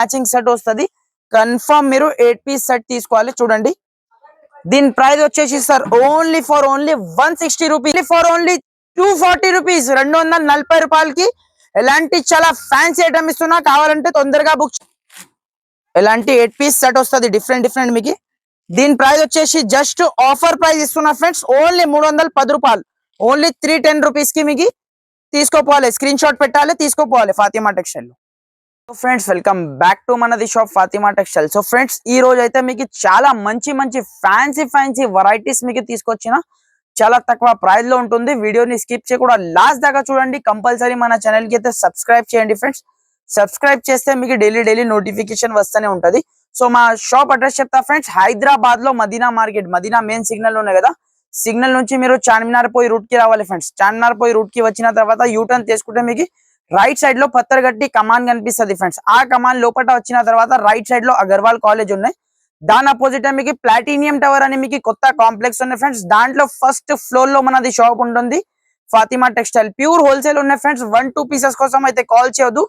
Matching set వస్తుంది. Confirm మీరు 8 piece set తీసుకోవాలి. చూడండి దీని ప్రైస్ వచ్చేసి sir only 160 rupees, for only 240 rupees, 240 రూపాయలకి ఎలాంటి చాలా ఫ్యాన్సీ ఐటమ్ ఇస్తున్నా. కావాలంటే తొందరగా బుక్. ఎలాంటి 8 పీస్ సెట్ వస్తుంది డిఫరెంట్ మీకు. దీని ప్రైస్ వచ్చేసి జస్ట్ ఆఫర్ ప్రైస్ ఇస్తున్నా ఫ్రెండ్స్, ఓన్లీ 310 రూపాయలు, ఓన్లీ 310 రూపీస్ కి మీకు తీసుకోపోవాలి. స్క్రీన్ షాట్ పెట్టాలి, తీసుకోపోవాలి ఫాతిమా టెక్స్టైల్ లో. So friends welcome back to మనది shop Fatima textile. So friends ఈ రోజు అయితే మీకు చాలా మంచి ఫ్యాన్సీ వెరైటీస్ మీకు తీసుకొచ్చిన, చాలా తక్కువ ప్రైస్ లో ఉంటుంది. వీడియోని స్కిప్ చేయకుండా లాస్ట్ దాకా చూడండి. కంపల్సరీ మన ఛానల్ కి అయితే సబ్స్క్రైబ్ చేయండి ఫ్రెండ్స్. సబ్స్క్రైబ్ చేస్తే మీకు డైలీ నోటిఫికేషన్ వస్తూనే ఉంటది. సో మా షాప్ అడ్రస్ చెప్తా ఫ్రెండ్స్, హైదరాబాద్ లో Madina market, Madina main signal ఉన్నాయి కదా, సిగ్నల్ నుంచి మీరు చార్మినార్ పోయి రూట్ కి రావాలి ఫ్రెండ్స్. చార్మినార్ పోయి రూట్ కి వచ్చిన తర్వాత యూటర్న్ తీసుకుంటే మీకు రైట్ సైడ్ లో పత్తర్గట్టి కమాన్ కనిపిస్తుంది ఫ్రెండ్స్. ఆ కమాన్ లోపల వచ్చిన తర్వాత రైట్ సైడ్ లో అగర్వాల్ కాలేజ్ ఉన్నాయి. దాని అపోజిట్ మీకు ప్లాటినియం టవర్ అని మీకు కొత్త కాంప్లెక్స్ ఉన్నాయి ఫ్రెండ్స్. దాంట్లో ఫస్ట్ ఫ్లోర్ లో మనది షాప్ ఉంటుంది ఫాతిమా టెక్స్టైల్. ప్యూర్ హోల్సేల్ ఉన్నాయి ఫ్రెండ్స్. 1-2 పీసెస్ కోసం అయితే కాల్ చేయొద్దు.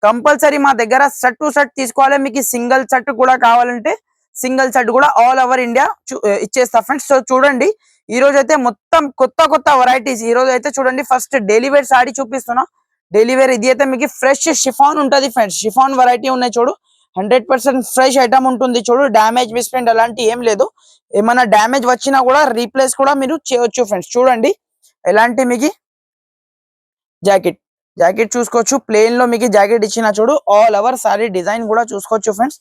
కంపల్సరీ మా దగ్గర సెట్ టు సెట్ తీసుకోవాలి. మీకు సింగిల్ సెట్ కూడా కావాలంటే సింగిల్ సెట్ కూడా ఆల్ ఓవర్ ఇండియా ఇచ్చేస్తా ఫ్రెండ్స్. సో చూడండి ఈ రోజు అయితే మొత్తం కొత్త వెరైటీస్. ఈ రోజు అయితే చూడండి ఫస్ట్ డైలీ వేర్ సాడీ చూపిస్తున్నా. డైలీ వేర్ ఇది అయితే మీకు ఫ్రెష్ షిఫాన్ ఉంటది ఫ్రెండ్స్. షిఫాన్ వెరైటీ ఉన్నాయి చూడు, 100% ఫ్రెష్ ఐటమ్ ఉంటుంది చూడు. డ్యామేజ్ మిస్ప్రింట్ అలాంటి ఏం లేదు. ఏమైనా డ్యామేజ్ వచ్చినా కూడా రీప్లేస్ కూడా మీరు చేయొచ్చు ఫ్రెండ్స్. చూడండి ఎలాంటి మీకు జాకెట్ చూసుకోవచ్చు. ప్లేన్ లో మీకు జాకెట్ ఇచ్చిన చూడు. ఆల్ ఓవర్ సారీ డిజైన్ కూడా చూసుకోవచ్చు ఫ్రెండ్స్.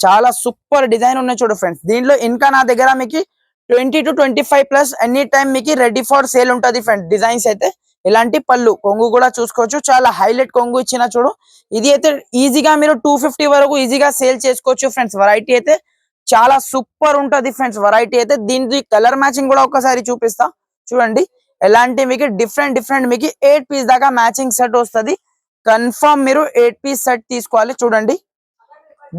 చాలా సూపర్ డిజైన్ ఉన్నాయి చూడు ఫ్రెండ్స్. దీంట్లో ఇంకా నా దగ్గర మీకు 20 to 25+ ఎనీ టైం మీకు రెడీ ఫర్ సేల్ ఉంటది ఫ్రెండ్స్. డిజైన్స్ అయితే ఇలాంటి పళ్ళు కొంగు కూడా చూసుకోవచ్చు. చాలా హైలైట్ కొంగు ఇచ్చిన చూడు. ఇది అయితే ఈజీగా మీరు 250 వరకు ఈజీగా సేల్ చేసుకోవచ్చు ఫ్రెండ్స్. వెరైటీ అయితే చాలా సూపర్ ఉంటది ఫ్రెండ్స్. వెరైటీ అయితే దీనికి కలర్ మ్యాచింగ్ కూడా ఒకసారి చూపిస్తా. చూడండి ఎలాంటి మీకు డిఫరెంట్ మీకు 8 పీస్ దాకా మ్యాచింగ్ సెట్ వస్తుంది. కన్ఫర్మ్ మీరు 8 పీస్ సెట్ తీసుకోవాలి. చూడండి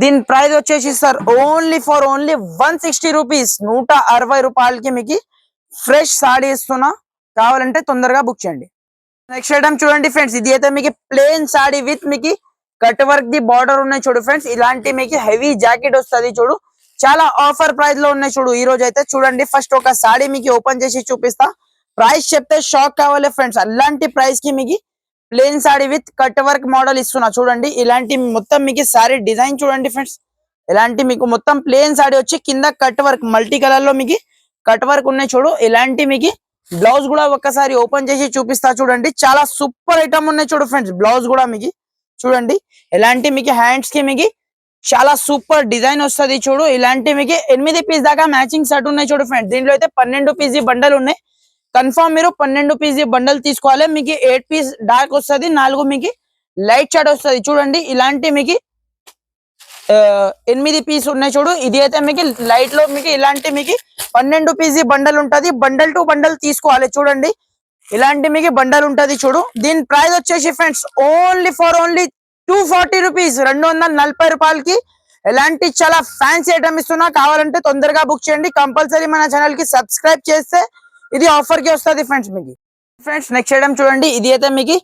దీని ప్రైస్ వచ్చేసి సార్ ఓన్లీ 160 రూపీస్, 160 రూపాయలకి మీకు ఫ్రెష్ సాడీ ఇస్తున్నా. కావాలంటే తొందరగా బుక్ చేయండి. నెక్స్ట్ ఐటమ్ చూడండి ఫ్రెండ్స్, ఇది అయితే మీకు ప్లేన్ సాడీ విత్ మీకు కట్ వర్క్ ది బార్డర్ ఉన్నాయి చూడు ఫ్రెండ్స్. ఇలాంటి మీకు హెవీ జాకెట్ వస్తుంది చూడు. చాలా ఆఫర్ ప్రైస్ లో ఉన్నాయి చూడు. ఈ రోజు అయితే చూడండి ఫస్ట్ ఒక సాడీ మీకు ఓపెన్ చేసి చూపిస్తా. ప్రైస్ చెప్తే షాక్ కావాలి ఫ్రెండ్స్. అలాంటి ప్రైస్ కి మీకు plain sari with cut work model ఇస్తున్నా. చూడండి ఇలాంటి మొత్తం మీకు సారీ డిజైన్ చూడండి ఫ్రెండ్స్. ఇలాంటి మీకు మొత్తం ప్లేన్ సాడీ వచ్చి కింద కట్ వర్క్ మల్టీ కలర్ లో మీకు కట్ వర్క్ ఉన్నాయి చూడు. ఇలాంటి మీకు బ్లౌజ్ కూడా ఒక్కసారి ఓపెన్ చేసి చూపిస్తా. చూడండి చాలా సూపర్ ఐటమ్ ఉన్నాయి చూడు ఫ్రెండ్స్. బ్లౌజ్ కూడా మీకు చూడండి ఇలాంటి మీకు హ్యాండ్స్ కి మీకు చాలా సూపర్ డిజైన్ వస్తుంది చూడు. ఇలాంటి మీకు 8 పీస్ దాకా మ్యాచింగ్ సెట్ ఉన్నాయి చూడు ఫ్రెండ్స్. దీంట్లో అయితే 12 పీస్ బండల్ ఉన్నాయి. కన్ఫర్మ్ మీరు 12 పీస్ బండల్ తీసుకోవాలి. మీకు 8 పీస్ డార్క్ వస్తుంది, 4 మీకు లైట్ షాడ్ వస్తుంది. చూడండి ఇలాంటి మీకు 8 పీస్ ఉన్నాయి చూడు. ఇది అయితే మీకు లైట్ లో మీకు ఇలాంటి మీకు 12 పీస్ బండల్ ఉంటది. బండల్ టు బండల్ తీసుకోవాలి. చూడండి ఇలాంటి మీకు బండల్ ఉంటది చూడు. దీని ప్రైస్ వచ్చేసి ఫ్రెండ్స్ ఓన్లీ 240 రూపీస్, 240 రూపాయలకి ఎలాంటి చాలా ఫ్యాన్సీ ఐటమ్ ఇస్తున్నా. కావాలంటే తొందరగా బుక్ చేయండి. కంపల్సరీ మన ఛానల్ కి సబ్స్క్రైబ్ చేస్తే ఇది ఆఫర్ కి వస్తుంది ఫ్రెండ్స్ మీకు. ఫ్రెండ్స్ నెక్స్ట్ ఐటమ్ చూడండి, ఇది అయితే మీకు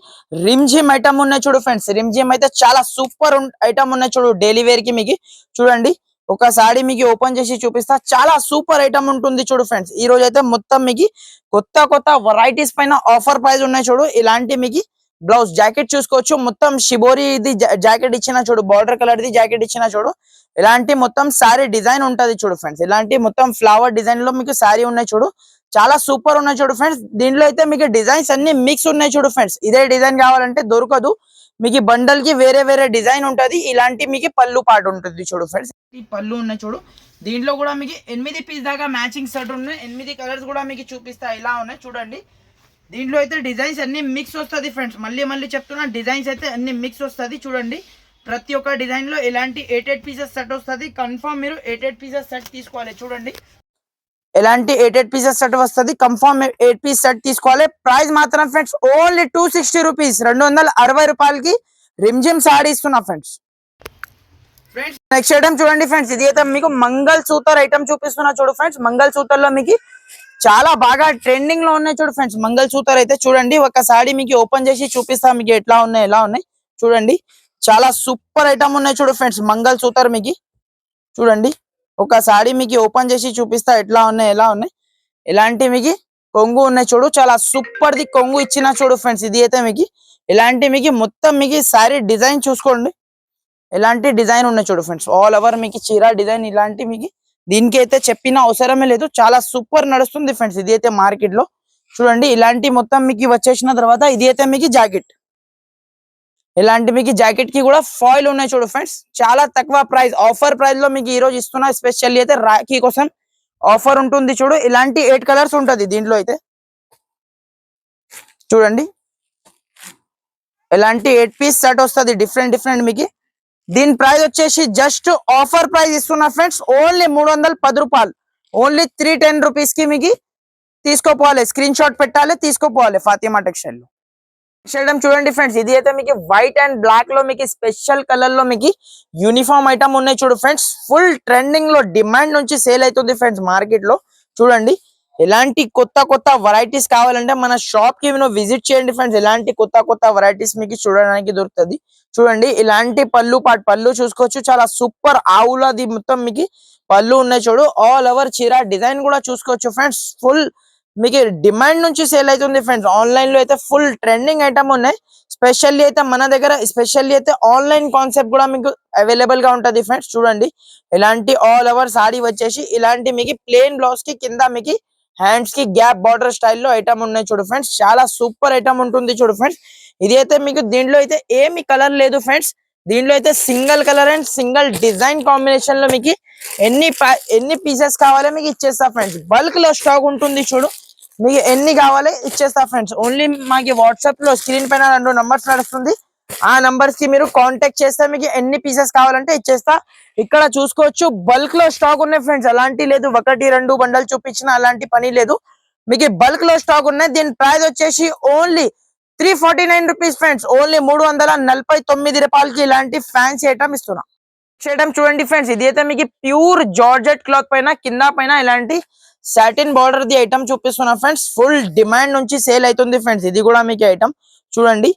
రిమ్జిమ్ ఐటమ్ ఉన్నాయి చూడు ఫ్రెండ్స్. రిమ్జిమ్ అయితే చాలా సూపర్ ఐటమ్ ఉన్నాయి చూడు. డైలీ వేర్ కి మీకు చూడండి ఒక సాడీ మీకు ఓపెన్ చేసి చూపిస్తా. చాలా సూపర్ ఐటమ్ ఉంటుంది చూడు ఫ్రెండ్స్. ఈ రోజు అయితే మొత్తం మీకు కొత్త వెరైటీస్ పైన ఆఫర్ ప్రైస్ ఉన్నాయి చూడు. ఇలాంటి మీకు బ్లౌజ్ జాకెట్ చూసుకోవచ్చు. మొత్తం షిబోరి ఇది జాకెట్ ఇచ్చిన చూడు, బార్డర్ కలర్ ది జాకెట్ ఇచ్చిన చూడు. ఇలాంటి మొత్తం సారీ డిజైన్ ఉంటది చూడు ఫ్రెండ్స్. ఇలాంటి మొత్తం ఫ్లవర్ డిజైన్ లో మీకు సారీ ఉన్నాయి చూడు. చాలా సూపర్ ఉన్నాయి చూడు ఫ్రెండ్స్. దీంట్లో అయితే మీకు డిజైన్స్ అన్ని మిక్స్ ఉన్నాయి చూడు ఫ్రెండ్స్. ఇదే డిజైన్ కావాలంటే దొరకదు. మీకు బండల్ కి వేరే డిజైన్ ఉంటది. ఇలాంటి మీకు పళ్ళు పాటు ఉంటుంది చూడు ఫ్రెండ్స్. ఈ పళ్ళు ఉన్నాయి చూడు. దీంట్లో కూడా మీకు 8 పీస్ దాకా మ్యాచింగ్ సెట్ ఉన్నాయి. 8 కలర్స్ కూడా మీకు చూపిస్తా. ఇలా ఉన్నాయి చూడండి. దీంట్లో అయితే డిజైన్స్ అన్ని మిక్స్ వస్తుంది ఫ్రెండ్స్. మళ్ళీ చెప్తున్నా, డిజైన్స్ అయితే అన్ని మిక్స్ వస్తుంది చూడండి. ప్రతి ఒక్క డిజైన్ లో ఇలాంటి 8 పీసెస్ సెట్ వస్తుంది. కన్ఫర్మ్ మీరు 8 పీసెస్ సెట్ తీసుకోవాలి. చూడండి ఎలాంటి 8 పీసెస్ సెట్ వస్తుంది. కన్ఫర్మ్ 8 పీస్ సెట్ తీసుకోవాలి. ప్రైస్ మాత్రం ఫ్రెండ్స్ ఓన్లీ 260 రూపీస్, 260 రూపాయలకి రిమ్జిమ్ సాడీ ఇస్తున్నా ఫ్రెండ్స్. నెక్స్ట్ ఐటమ్ చూడండి ఫ్రెండ్స్, ఇది అయితే మీకు మంగళ సూతర్ ఐటమ్ చూపిస్తున్నా చూడు ఫ్రెండ్స్. మంగళ సూతర్ లో మీకు చాలా బాగా ట్రెండింగ్ లో ఉన్నాయి చూడు ఫ్రెండ్స్. మంగళ సూతర్ అయితే చూడండి ఒక సాడీ మీకు ఓపెన్ చేసి చూపిస్తా. మీకు ఎలా ఉన్నాయి చూడండి. చాలా సూపర్ ఐటమ్ ఉన్నాయి చూడు ఫ్రెండ్స్, మంగళ సూత్ర మీకు చూడండి. ఒక సారీ మీకు ఓపెన్ చేసి చూపిస్తా ఎట్లా ఉన్నాయి ఎలా ఉన్నాయి. ఇలాంటి మీకు కొంగు ఉన్నాయి చూడు, చాలా సూపర్ ది కొంగు ఇచ్చిన చూడు ఫ్రెండ్స్. ఇది అయితే మీకు ఇలాంటి మీకు మొత్తం మీకు సారీ డిజైన్ చూసుకోండి, ఇలాంటి డిజైన్ ఉన్నాయి చూడు ఫ్రెండ్స్. ఆల్ ఓవర్ మీకు చీర డిజైన్ ఇలాంటి మీకు దీనికి అయితే చెప్పిన అవసరమే లేదు, చాలా సూపర్ నడుస్తుంది ఫ్రెండ్స్. ఇది అయితే మార్కెట్ లో చూడండి. ఇలాంటి మొత్తం మీకు వచ్చేసిన తర్వాత ఇది అయితే మీకు జాకెట్, ఇలాంటి మీకు జాకెట్ కి కూడా ఫాయిల్ ఉన్నాయి చూడు ఫ్రెండ్స్. చాలా తక్కువ ప్రైస్, ఆఫర్ ప్రైస్ లో మీకు ఈ రోజు ఇస్తున్నా. స్పెషల్లీ అయితే రాఖీ కోసం ఆఫర్ ఉంటుంది చూడు. ఇలాంటి 8 కలర్స్ ఉంటది దీంట్లో అయితే చూడండి. ఇలాంటి 8 పీస్ సెట్ వస్తుంది డిఫరెంట్ డిఫరెంట్ మీకు. దీని ప్రైస్ వచ్చేసి జస్ట్ ఆఫర్ ప్రైస్ ఇస్తున్నా ఫ్రెండ్స్, ఓన్లీ 310 రూపాయలు, ఓన్లీ 310 రూపీస్ కి మీకు తీసుకోపోవాలి. స్క్రీన్ షాట్ పెట్టాలి, తీసుకోపోవాలి ఫాతిమా టెక్స్టైల్ లో. షేడ్ చూడండి ఫ్రెండ్స్. ఇది అయితే మీకు వైట్ అండ్ బ్లాక్ లో మీకు స్పెషల్ కలర్ లో మీకు యూనిఫామ్ ఐటమ్ ఉన్నాయి చూడు ఫ్రెండ్స్. ఫుల్ ట్రెండింగ్ లో డిమాండ్ నుంచి సేల్ అవుతుంది ఫ్రెండ్స్ మార్కెట్ లో చూడండి. ఎలాంటి కొత్త కొత్త వెరైటీస్ కావాలంటే మన షాప్ కి మీరు విజిట్ చేయండి ఫ్రెండ్స్. ఎలాంటి కొత్త కొత్త వెరైటీస్ మీకు చూడడానికి దొరుకుతుంది చూడండి. ఇలాంటి పళ్ళు చూసుకోవచ్చు, చాలా సూపర్ ఆవులది మొత్తం మీకు పళ్ళు ఉన్నాయి చూడు. ఆల్ ఓవర్ చీర డిజైన్ కూడా చూసుకోవచ్చు ఫ్రెండ్స్. ఫుల్ మీకు డిమాండ్ నుంచి సేల్ అవుతుంది ఫ్రెండ్స్. ఆన్లైన్ లో అయితే ఫుల్ ట్రెండింగ్ ఐటమ్ ఉన్నాయి. స్పెషల్లీ అయితే మన దగ్గర స్పెషల్లీ అయితే ఆన్లైన్ కాన్సెప్ట్ కూడా మీకు అవైలబుల్ గా ఉంటది ఫ్రెండ్స్ చూడండి. ఇలాంటి ఆల్ ఓవర్ సారీ వచ్చేసి ఇలాంటి మీకు ప్లేన్ బ్లౌజ్ కి కింద మీకు హ్యాండ్స్ కి గ్యాప్ బార్డర్ స్టైల్లో ఐటమ్ ఉన్నాయి చూడు ఫ్రెండ్స్. చాలా సూపర్ ఐటమ్ ఉంటుంది చూడు ఫ్రెండ్స్. ఇది అయితే మీకు దీంట్లో అయితే ఏమి కలర్ లేదు ఫ్రెండ్స్. దీంట్లో అయితే single colour and single design combination లో మీకు ఎన్ని పీసెస్ కావాలో మీకు ఇచ్చేస్తా ఫ్రెండ్స్. బల్క్ లో స్టాక్ ఉంటుంది చూడు, మీకు ఎన్ని కావాలి ఇచ్చేస్తా ఫ్రెండ్స్. ఓన్లీ మాకి వాట్సాప్ లో స్క్రీన్ పైన 2 నంబర్స్ నడుస్తుంది, ఆ నంబర్స్ కి మీరు కాంటాక్ట్ చేస్తే మీకు ఎన్ని పీసెస్ కావాలంటే ఇచ్చేస్తా. ఇక్కడ చూసుకోవచ్చు బల్క్ లో స్టాక్ ఉన్నాయి ఫ్రెండ్స్. అలాంటి లేదు 1-2 బండలు చూపించిన అలాంటి పని లేదు, మీకు బల్క్ లో స్టాక్ ఉన్నాయి. దీని ప్రైస్ వచ్చేసి ఓన్లీ 349 రూపీస్ ఫ్రెండ్స్, ఓన్లీ 349 రూపాయలకి ఇలాంటి ఫ్యాన్సీ ఐటమ్ ఇస్తున్నా. ఐటమ్ చూడండి ఫ్రెండ్స్. ఇది అయితే మీకు ప్యూర్ జార్జెట్ క్లాత్ పైన కింద పైన ఇలాంటి సాటిన్ బార్డర్ ది ఐటమ్ చూపిస్తున్నా ఫ్రెండ్స్. ఫుల్ డిమాండ్ నుంచి సేల్ అవుతుంది ఫ్రెండ్స్. ఇది కూడా మీకు ఐటమ్ చూడండి,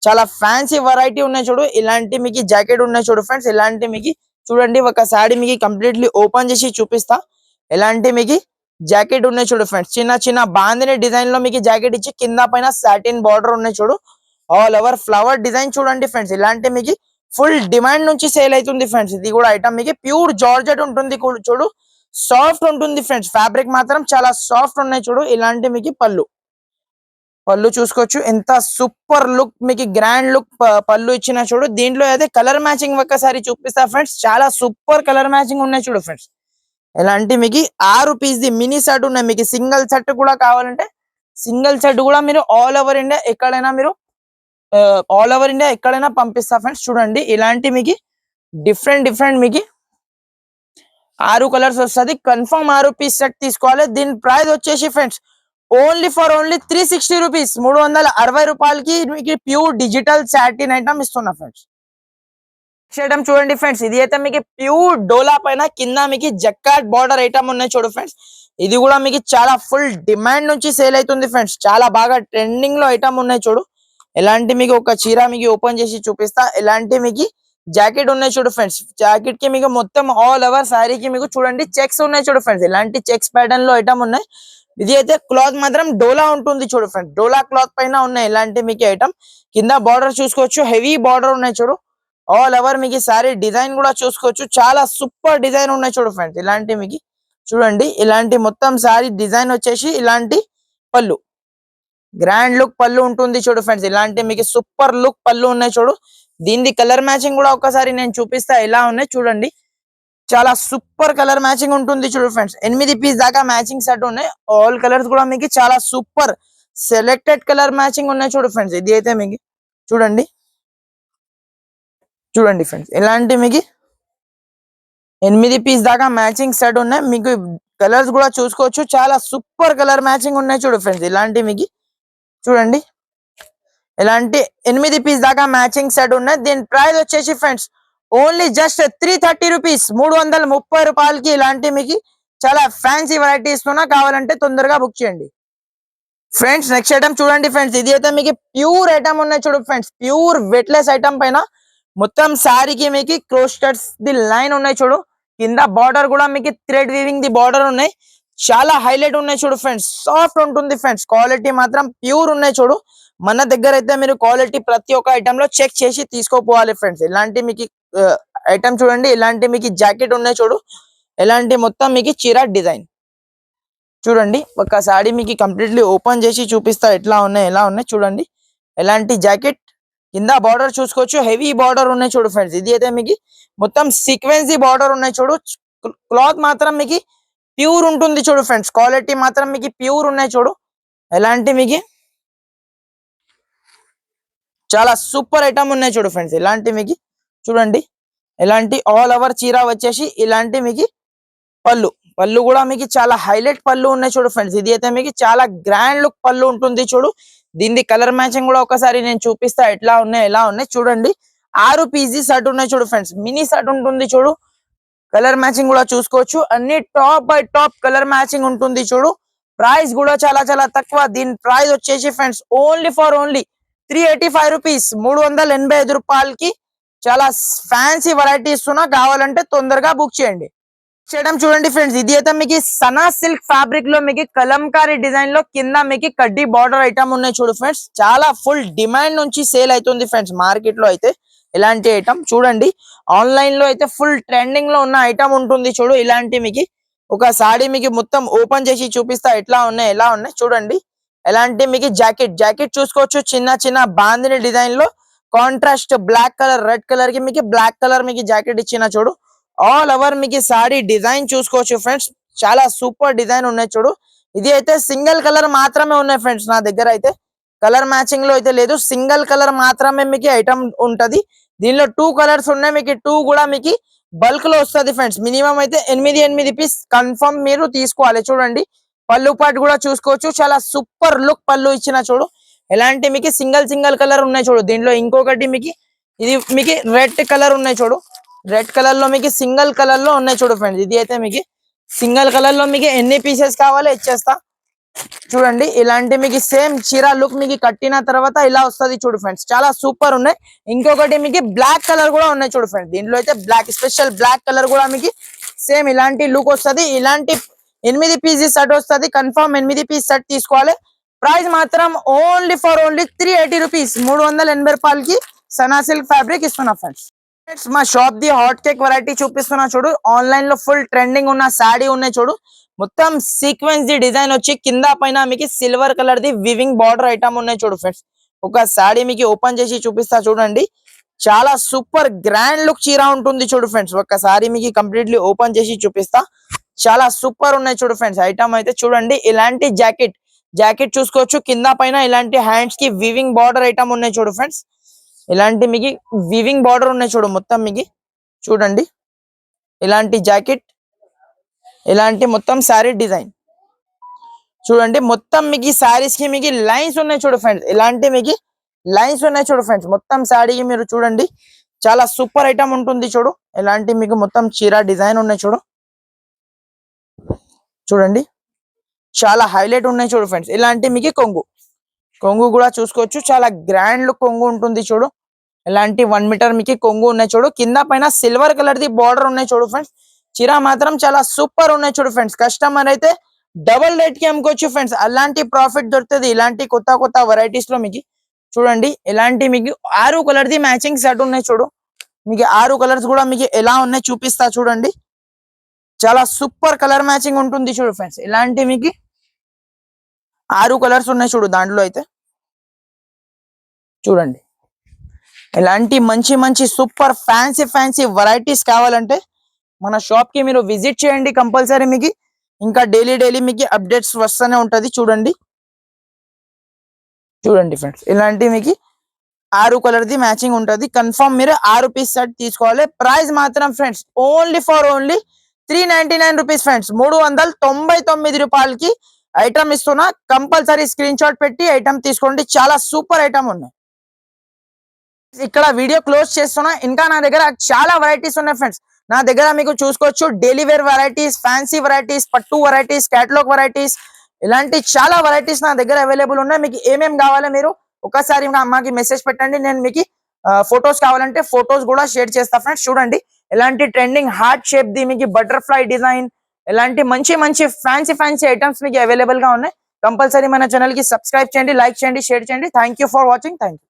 చాలా ఫ్యాన్సీ వెరైటీ ఉన్నాయి చూడు. ఇలాంటి మీకు జాకెట్ ఉన్నాయి చూడు ఫ్రెండ్స్. ఇలాంటి మీకు చూడండి ఒక సారీ మీకు కంప్లీట్లీ ఓపెన్ చేసి చూపిస్తా. ఇలాంటి మీకు జాకెట్ ఉన్నాయి చూడు ఫ్రెండ్స్. చిన్న చిన్న బాందిని డిజైన్ లో మీకు జాకెట్ ఇచ్చి కింద పైన సాటిన్ బార్డర్ ఉన్నాయి చూడు. ఆల్ ఓవర్ ఫ్లవర్ డిజైన్ చూడండి ఫ్రెండ్స్. ఇలాంటి మీకు ఫుల్ డిమాండ్ నుంచి సేల్ అవుతుంది ఫ్రెండ్స్. ఇది కూడా ఐటమ్ మీకు ప్యూర్ జార్జెట్ ఉంటుంది చూడు, సాఫ్ట్ ఉంటుంది ఫ్రెండ్స్. ఫ్యాబ్రిక్ మాత్రం చాలా సాఫ్ట్ ఉన్నాయి చూడు. ఇలాంటి మీకు పళ్ళు చూసుకోవచ్చు, ఎంత సూపర్ లుక్ మీకు గ్రాండ్ లుక్ పళ్ళు ఇచ్చిన చూడు. దీంట్లో అయితే కలర్ మ్యాచింగ్ ఒక్కసారి చూపిస్తా ఫ్రెండ్స్. చాలా సూపర్ కలర్ మ్యాచింగ్ ఉన్నాయి చూడు ఫ్రెండ్స్. ఇలాంటి మీకు 6 పీస్ ది మినీ సెట్ ఉన్నాయి. మీకు సింగిల్ సెట్ కూడా కావాలంటే సింగిల్ సెట్ కూడా మీరు ఆల్ ఓవర్ ఇండియా ఎక్కడైనా మీరు ఎక్కడైనా పంపిస్తా ఫ్రెండ్స్. చూడండి ఇలాంటి మీకు డిఫరెంట్ మీకు 6 కలర్స్ వస్తుంది. కన్ఫర్మ్ 6 పీస్ సెట్ తీసుకోవాలి. దీని ప్రైస్ వచ్చేసి ఫ్రెండ్స్ ఓన్లీ 360 రూపీస్, 360 రూపాయలకి మీకు ప్యూర్ డిజిటల్ సాటిన్ ఐటమ్ ఇస్తున్నా ఫ్రెండ్స్. ఐటమ్ చూడండి ఫ్రెండ్స్. ఇది అయితే మీకు ప్యూర్ డోలా పైన కింద మీకు జక్కాట్ బార్డర్ ఐటమ్ ఉన్నాయి చూడు ఫ్రెండ్స్. ఇది కూడా మీకు చాలా ఫుల్ డిమాండ్ నుంచి సేల్ అవుతుంది ఫ్రెండ్స్. చాలా బాగా ట్రెండింగ్ లో ఐటమ్ ఉన్నాయి చూడు. ఎలాంటి మీకు ఒక చీర మీకు ఓపెన్ చేసి చూపిస్తా. ఎలాంటి మీకు జాకెట్ ఉన్నాయి చూడు ఫ్రెండ్స్. జాకెట్ కి మీకు మొత్తం ఆల్ ఓవర్ సారీకి మీకు చూడండి చెక్స్ ఉన్నాయి చూడు ఫ్రెండ్స్. ఇలాంటి చెక్స్ ప్యాటర్న్ లో ఐటమ్ ఉన్నాయి. ఇది అయితే క్లాత్ మాత్రం డోలా ఉంటుంది చూడు ఫ్రెండ్స్. డోలా క్లాత్ పైన ఉన్నాయి ఇలాంటి మీకు ఐటమ్. కింద బార్డర్ చూసుకోవచ్చు, హెవీ బార్డర్ ఉన్నాయి చూడు. ఆల్ ఓవర్ మీకు సారీ డిజైన్ కూడా చూసుకోవచ్చు, చాలా సూపర్ డిజైన్ ఉన్నాయి చూడు ఫ్రెండ్స్. ఇలాంటి మీకు చూడండి, ఇలాంటి మొత్తం సారీ డిజైన్ వచ్చేసి ఇలాంటి పళ్ళు గ్రాండ్ లుక్ పళ్ళు ఉంటుంది చూడు ఫ్రెండ్స్. ఇలాంటి మీకు సూపర్ లుక్ పళ్ళు ఉన్నాయి చూడు. దీని కలర్ మ్యాచింగ్ కూడా ఒకసారి నేను చూపిస్తా ఎలా ఉన్నాయి చూడండి. చాలా సూపర్ కలర్ మ్యాచింగ్ ఉంటుంది చూడు ఫ్రెండ్స్. 8 పీస్ దాకా మ్యాచింగ్ సెట్ ఉన్నాయి. ఆల్ కలర్స్ కూడా మీకు చాలా సూపర్ సెలెక్టెడ్ కలర్ మ్యాచింగ్ ఉన్నాయి చూడు ఫ్రెండ్స్. ఇది అయితే మీకు చూడండి ఫ్రెండ్స్. ఇలాంటి మీకు 8 పీస్ దాకా మ్యాచింగ్ సెట్ ఉన్నాయి. మీకు కలర్స్ కూడా చూసుకోవచ్చు, చాలా సూపర్ కలర్ మ్యాచింగ్ ఉన్నాయి చూడు ఫ్రెండ్స్. ఇలాంటి మీకు చూడండి, ఇలాంటి 8 పీస్ దాకా మ్యాచింగ్ సెట్ ఉన్నాయి. దీని ప్రైస్ వచ్చేసి ఫ్రెండ్స్ ఓన్లీ జస్ట్ 330 రూపీస్, 330 రూపాయలకి ఇలాంటి మీకు చాలా ఫ్యాన్సీ వెరైటీ ఇస్తున్నా. కావాలంటే తొందరగా బుక్ చేయండి ఫ్రెండ్స్. నెక్స్ట్ ఐటమ్ చూడండి ఫ్రెండ్స్. ఇది అయితే మీకు ప్యూర్ ఐటమ్ ఉన్నాయి చూడు ఫ్రెండ్స్. ప్యూర్ వెట్లెస్ ఐటమ్ పైన మొత్తం శారీకి మీకు క్రోస్టర్స్ ది లైన్ ఉన్నాయి చూడు, కింద బార్డర్ కూడా మీకు థ్రెడ్ వీవింగ్ ది బార్డర్ ఉన్నాయి, చాలా హైలైట్ ఉన్నాయి చూడు ఫ్రెండ్స్. సాఫ్ట్ ఉంటుంది ఫ్రెండ్స్, క్వాలిటీ మాత్రం ప్యూర్ ఉన్నాయి చూడు. మన దగ్గర అయితే మీరు క్వాలిటీ ప్రతి ఒక్క ఐటమ్ లో చెక్ చేసి తీసుకోపోవాలి ఫ్రెండ్స్. ఇలాంటి మీకు ఐటమ్ చూడండి, ఇలాంటి మీకు జాకెట్ ఉన్నాయి చూడు, ఇలాంటి మొత్తం మీకు చీర డిజైన్ చూడండి. ఒక సారీ మీకు కంప్లీట్లీ ఓపెన్ చేసి చూపిస్తా ఎట్లా ఉన్నాయి ఎలా ఉన్నాయి చూడండి. ఎలాంటి జాకెట్, కింద బార్డర్ చూసుకోవచ్చు, హెవీ బార్డర్ ఉన్నాయి చూడు ఫ్రెండ్స్. ఇది అయితే మీకు మొత్తం సీక్వెన్సీ బార్డర్ ఉన్నాయి చూడు. క్లాత్ మాత్రం మీకు ప్యూర్ ఉంటుంది చూడు ఫ్రెండ్స్, క్వాలిటీ మాత్రం మీకు ప్యూర్ ఉన్నాయి చూడు. ఎలాంటి మీకు చాలా సూపర్ ఐటమ్ ఉన్నాయి చూడు ఫ్రెండ్స్. ఇలాంటి మీకు చూడండి, ఇలాంటి ఆల్ ఓవర్ చీర వచ్చేసి ఇలాంటి మీకు పళ్ళు, పళ్ళు కూడా మీకు చాలా హైలైట్ పళ్ళు ఉన్నాయి చూడు ఫ్రెండ్స్. ఇది అయితే మీకు చాలా గ్రాండ్ లుక్ పళ్ళు ఉంటుంది చూడు. దీని కలర్ మ్యాచింగ్ కూడా ఒకసారి నేను చూపిస్తా ఎట్లా ఉన్నాయి ఎలా ఉన్నాయి చూడండి. 6 పీసీ షర్ట్ ఉన్నాయి చూడు ఫ్రెండ్స్, మినీ షర్ట్ ఉంటుంది చూడు. కలర్ మ్యాచింగ్ కూడా చూసుకోవచ్చు, అన్ని top by top colour matching ఉంటుంది చూడు. ప్రైస్ కూడా చాలా చాలా తక్కువ. దీని ప్రైస్ వచ్చేసి friends only for only 385 rupees, 385 రూపాయలకి చాలా ఫ్యాన్సీ వెరైటీ ఇస్తున్నా. కావాలంటే తొందరగా బుక్ చేయండి. చేయడం చూడండి ఫ్రెండ్స్, ఇది అయితే మీకు సనా సిల్క్ ఫ్యాబ్రిక్ లో మీకు కలంకారీ డిజైన్ లో కింద మీకు కడ్డీ బార్డర్ ఐటమ్ ఉన్నాయి చూడు ఫ్రెండ్స్. చాలా ఫుల్ డిమాండ్ నుంచి సేల్ అవుతుంది ఫ్రెండ్స్ మార్కెట్ లో అయితే. ఇలాంటి ఐటమ్ చూడండి, ఆన్లైన్ లో అయితే ఫుల్ ట్రెండింగ్ లో ఉన్న ఐటమ్ ఉంటుంది చూడు. ఇలాంటి మీకు ఒక సారీ మీకు మొత్తం ఓపెన్ చేసి చూపిస్తా ఎట్లా ఉన్నాయి ఎలా ఉన్నాయి చూడండి. ఎలాంటి మీకు జాకెట్, జాకెట్ చూసుకోవచ్చు, చిన్న చిన్న బాందిని డిజైన్ లో contrast black colour red colour కి మీకు బ్లాక్ కలర్ మీకు జాకెట్ ఇచ్చిన చూడు. ఆల్ ఓవర్ మీకు సారీ డిజైన్ చూసుకోవచ్చు ఫ్రెండ్స్, చాలా సూపర్ డిజైన్ ఉన్నాయి చూడు. ఇది అయితే సింగిల్ కలర్ మాత్రమే ఉన్నాయి ఫ్రెండ్స్ నా దగ్గర అయితే, కలర్ మ్యాచింగ్ లో అయితే లేదు, సింగిల్ కలర్ మాత్రమే మీకు ఐటమ్ ఉంటది. దీనిలో 2 కలర్స్ ఉన్నాయి, మీకు 2 కూడా మీకు బల్క్ లో వస్తుంది ఫ్రెండ్స్. మినిమం అయితే 8 పీస్ కన్ఫర్మ్ మీరు తీసుకోవాలి. చూడండి పళ్ళు పాటు కూడా చూసుకోవచ్చు, చాలా సూపర్ లుక్ పళ్ళు ఇచ్చిన చూడు. ఎలాంటి మీకు సింగిల్ కలర్ ఉన్నాయి చూడు. దీంట్లో ఇంకొకటి మీకు ఇది మీకు రెడ్ కలర్ ఉన్నాయి చూడు, రెడ్ కలర్ లో మీకు సింగిల్ కలర్ లో ఉన్నాయి చూడు ఫ్రెండ్స్. ఇది అయితే మీకు సింగిల్ కలర్ లో మీకు ఎన్ని పీసెస్ కావాలో ఇచ్చేస్తా చూడండి. ఇలాంటి మీకు సేమ్ చీర లుక్ మీకు కట్టిన తర్వాత ఇలా వస్తుంది చూడు ఫ్రెండ్స్, చాలా సూపర్ ఉన్నాయి. ఇంకొకటి మీకు బ్లాక్ కలర్ కూడా ఉన్నాయి చూడు ఫ్రెండ్స్. దీంట్లో అయితే బ్లాక్ స్పెషల్ బ్లాక్ కలర్ కూడా మీకు సేమ్ ఇలాంటి లుక్ వస్తుంది. ఇలాంటి 8 పీసెస్ సెట్ వస్తుంది, కన్ఫర్మ్ 8 పీస్ సెట్ తీసుకోవాలి. ప్రైస్ మాత్రం ఓన్లీ ఫర్ ఓన్లీ 380 రూపీస్, 380 రూపాయలకి సనా సిల్క్ ఫ్యాబ్రిక్ ఇస్తున్నా ఫ్రెండ్స్. మా shop the hot cake variety చూపిస్తున్నా చూడు. ఆన్లైన్ లో ఫుల్ ట్రెండింగ్ ఉన్న సాడీ ఉన్నాయి చూడు. మొత్తం సీక్వెన్స్ ది డిజైన్ వచ్చి కింద పైన మీకు silver colour the weaving border item ఉన్నాయి చూడు ఫ్రెండ్స్. ఒక సాడీ మీకు ఓపెన్ చేసి చూపిస్తా చూడండి, చాలా సూపర్ గ్రాండ్ లుక్ చీర ఉంటుంది చూడు ఫ్రెండ్స్. ఒకసారి మీకు కంప్లీట్లీ ఓపెన్ చేసి చూపిస్తా, చాలా సూపర్ ఉన్నాయి చూడు ఫ్రెండ్స్. ఐటమ్ అయితే చూడండి, ఇలాంటి జాకెట్, జాకెట్ చూసుకోవచ్చు, కింద పైన ఇలాంటి హ్యాండ్స్ కి వివింగ్ బార్డర్ ఐటమ్ ఉన్నాయి చూడు ఫ్రెండ్స్. ఇలాంటి మీకు వివింగ్ బార్డర్ ఉన్నాయి చూడు మొత్తం మీకు చూడండి. ఇలాంటి జాకెట్, ఇలాంటి మొత్తం శారీ డిజైన్ చూడండి. మొత్తం మీకు శారీస్ కి మీకు లైన్స్ ఉన్నాయి చూడు ఫ్రెండ్స్. ఇలాంటి మీకు లైన్స్ ఉన్నాయి చూడు ఫ్రెండ్స్. మొత్తం శారీకి మీరు చూడండి, చాలా సూపర్ ఐటమ్ ఉంటుంది చూడు. ఇలాంటి మీకు మొత్తం చీర డిజైన్ ఉన్నాయి చూడు. చూడండి చాలా హైలైట్ ఉన్నాయి చూడు ఫ్రెండ్స్. ఇలాంటి మీకు కొంగు, కొంగు కూడా చూసుకోవచ్చు, చాలా గ్రాండ్ లుక్ కొంగు ఉంటుంది చూడు. ఇలాంటి 1 మీటర్ మీకు కొంగు ఉన్నాయి చూడు. కింద పైన సిల్వర్ కలర్ ది బార్డర్ ఉన్నాయి చూడు ఫ్రెండ్స్. చీర మాత్రం చాలా సూపర్ ఉన్నాయి చూడు ఫ్రెండ్స్. కస్టమర్ అయితే డబుల్ రేట్ కి అమ్ముకోవచ్చు ఫ్రెండ్స్, అలాంటి ప్రాఫిట్ దొరుకుతుంది ఇలాంటి కొత్త వెరైటీస్ లో మీకు. చూడండి ఇలాంటి మీకు 6 కలర్ ది మ్యాచింగ్ సెట్ ఉన్నాయి చూడు. మీకు 6 కలర్స్ కూడా మీకు ఎలా ఉన్నాయి చూపిస్తా చూడండి. చాలా సూపర్ కలర్ మ్యాచింగ్ ఉంటుంది చూడు ఫ్రెండ్స్. ఇలాంటి మీకు 6 కలర్స్ ఉన్నాయి చూడు. దాంట్లో అయితే చూడండి, ఇలాంటి మంచి సూపర్ ఫ్యాన్సీ వెరైటీస్ కావాలంటే మన షాప్ కి మీరు విజిట్ చేయండి కంపల్సరీ. మీకు ఇంకా డైలీ మీకు అప్డేట్స్ వస్తూనే ఉంటది చూడండి. చూడండి ఫ్రెండ్స్, ఇలాంటి మీకు 6 కలర్ ది మ్యాచింగ్ ఉంటది. కన్ఫర్మ్ మీరు 6 పీస్ సెట్ తీసుకోవాలి. ప్రైస్ మాత్రం friends only for only 399 rupees friends, 399 రూపాయలకి ఐటమ్ ఇస్తున్నా. కంపల్సరీ స్క్రీన్ షాట్ పెట్టి ఐటమ్ తీసుకోండి, చాలా సూపర్ ఐటమ్ ఉన్నాయి. ఇక్కడ వీడియో క్లోజ్ చేస్తున్నా. ఇంకా నా దగ్గర చాలా వెరైటీస్ ఉన్నాయి ఫ్రెండ్స్. నా దగ్గర మీకు చూసుకోవచ్చు daily wear varieties, fancy varieties, పట్టు వెరైటీస్, క్యాటలాగ్ వెరైటీస్, ఇలాంటి చాలా వెరైటీస్ నా దగ్గర అవైలబుల్ ఉన్నాయి. మీకు ఏమేమి కావాలో మీరు ఒకసారి మాకు మెసేజ్ పెట్టండి, నేను మీకు ఫొటోస్ కావాలంటే ఫొటోస్ కూడా షేర్ చేస్తా ఫ్రెండ్స్. చూడండి ఎలాంటి ట్రెండింగ్ హార్ట్ షేప్ ది మీకు బటర్ఫ్లై డిజైన్, ఎలాంటి మంచి మంచి ఫ్యాన్సీ ఐటమ్స్ మీకు అవైలబుల్ గా ఉన్నాయి. కంపల్సరీ మన ఛానల్ కి సబ్స్క్రైబ్ చేయండి, లైక్ చేయండి, షేర్ చేయండి. Thank you for watching. Thank you.